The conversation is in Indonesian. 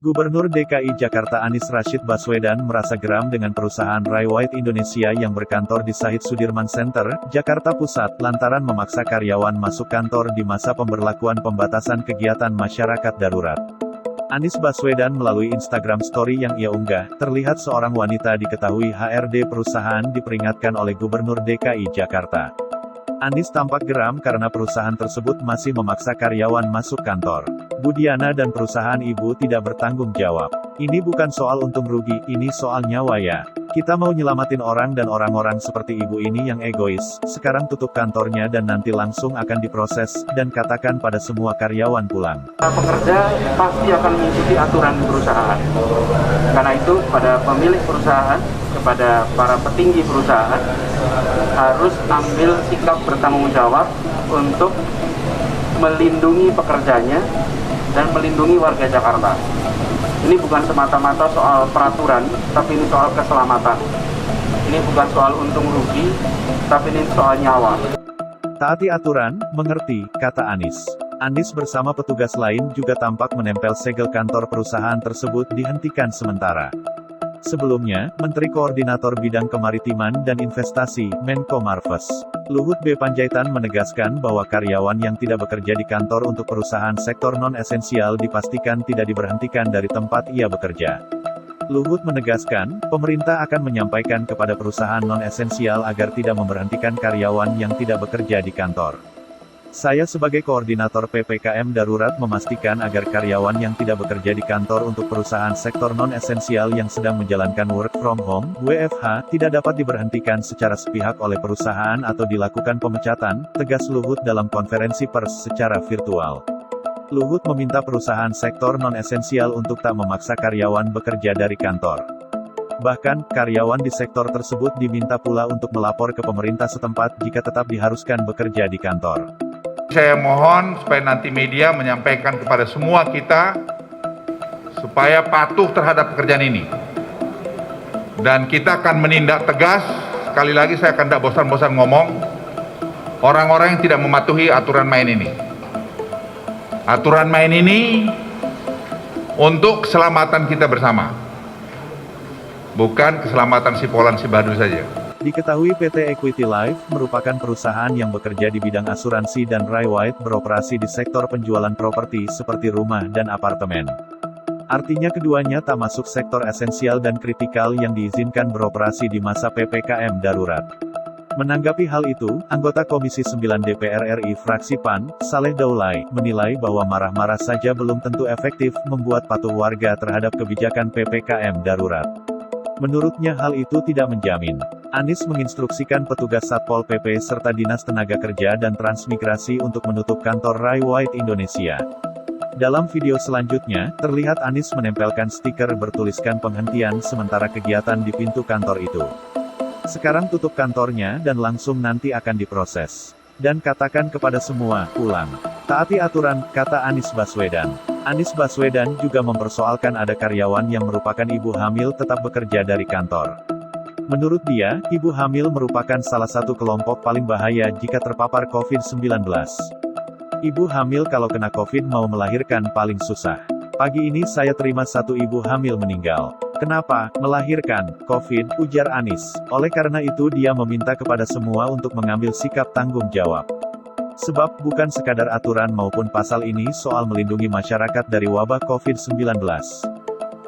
Gubernur DKI Jakarta Anies Rashid Baswedan merasa geram dengan perusahaan Rai White Indonesia yang berkantor di Syahid Sudirman Center, Jakarta Pusat, lantaran memaksa karyawan masuk kantor di masa pemberlakuan pembatasan kegiatan masyarakat darurat. Anies Baswedan melalui Instagram Story yang ia unggah, terlihat seorang wanita diketahui HRD perusahaan diperingatkan oleh Gubernur DKI Jakarta. Anies tampak geram karena perusahaan tersebut masih memaksa karyawan masuk kantor. Budiana dan perusahaan ibu tidak bertanggung jawab. Ini bukan soal untung rugi, ini soal nyawa ya. Kita mau nyelamatin orang dan orang-orang seperti ibu ini yang egois. Sekarang tutup kantornya dan nanti langsung akan diproses, dan katakan pada semua karyawan pulang. Pekerja pasti akan mengikuti aturan perusahaan. Karena itu pada pemilik perusahaan, kepada para petinggi perusahaan, harus ambil sikap bertanggung jawab untuk melindungi pekerjanya dan melindungi warga Jakarta. Ini bukan semata-mata soal peraturan, tapi ini soal keselamatan. Ini bukan soal untung rugi, tapi ini soal nyawa. Taati aturan, mengerti, kata Anies. Anies bersama petugas lain juga tampak menempel segel kantor perusahaan tersebut dihentikan sementara. Sebelumnya, Menteri Koordinator Bidang Kemaritiman dan Investasi, Menko Marves, Luhut B. Panjaitan menegaskan bahwa karyawan yang tidak bekerja di kantor untuk perusahaan sektor non-esensial dipastikan tidak diberhentikan dari tempat ia bekerja. Luhut menegaskan, pemerintah akan menyampaikan kepada perusahaan non-esensial agar tidak memberhentikan karyawan yang tidak bekerja di kantor. Saya sebagai koordinator PPKM darurat memastikan agar karyawan yang tidak bekerja di kantor untuk perusahaan sektor non-esensial yang sedang menjalankan work from home, WFH, tidak dapat diberhentikan secara sepihak oleh perusahaan atau dilakukan pemecatan, tegas Luhut dalam konferensi pers secara virtual. Luhut meminta perusahaan sektor non-esensial untuk tak memaksa karyawan bekerja dari kantor. Bahkan, karyawan di sektor tersebut diminta pula untuk melapor ke pemerintah setempat jika tetap diharuskan bekerja di kantor. Saya mohon supaya nanti media menyampaikan kepada semua kita supaya patuh terhadap pekerjaan ini. Dan kita akan menindak tegas, sekali lagi saya akan tidak bosan-bosan ngomong, orang-orang yang tidak mematuhi aturan main ini. Aturan main ini untuk keselamatan kita bersama, bukan keselamatan si Polan si Badur saja. Diketahui PT Equity Life merupakan perusahaan yang bekerja di bidang asuransi dan Rai White beroperasi di sektor penjualan properti seperti rumah dan apartemen. Artinya keduanya tak masuk sektor esensial dan kritikal yang diizinkan beroperasi di masa PPKM darurat. Menanggapi hal itu, anggota Komisi 9 DPR RI fraksi PAN, Saleh Daulay, menilai bahwa marah-marah saja belum tentu efektif membuat patuh warga terhadap kebijakan PPKM darurat. Menurutnya hal itu tidak menjamin. Anies menginstruksikan petugas Satpol PP serta Dinas Tenaga Kerja dan Transmigrasi untuk menutup kantor Rai White Indonesia. Dalam video selanjutnya, terlihat Anies menempelkan stiker bertuliskan penghentian sementara kegiatan di pintu kantor itu. Sekarang tutup kantornya dan langsung nanti akan diproses. Dan katakan kepada semua, pulang. Taati aturan, kata Anies Baswedan. Anies Baswedan juga mempersoalkan ada karyawan yang merupakan ibu hamil tetap bekerja dari kantor. Menurut dia, ibu hamil merupakan salah satu kelompok paling bahaya jika terpapar COVID-19. Ibu hamil kalau kena COVID mau melahirkan paling susah. Pagi ini saya terima satu ibu hamil meninggal. Kenapa? Melahirkan COVID, ujar Anies. Oleh karena itu dia meminta kepada semua untuk mengambil sikap tanggung jawab. Sebab bukan sekadar aturan maupun pasal ini soal melindungi masyarakat dari wabah COVID-19.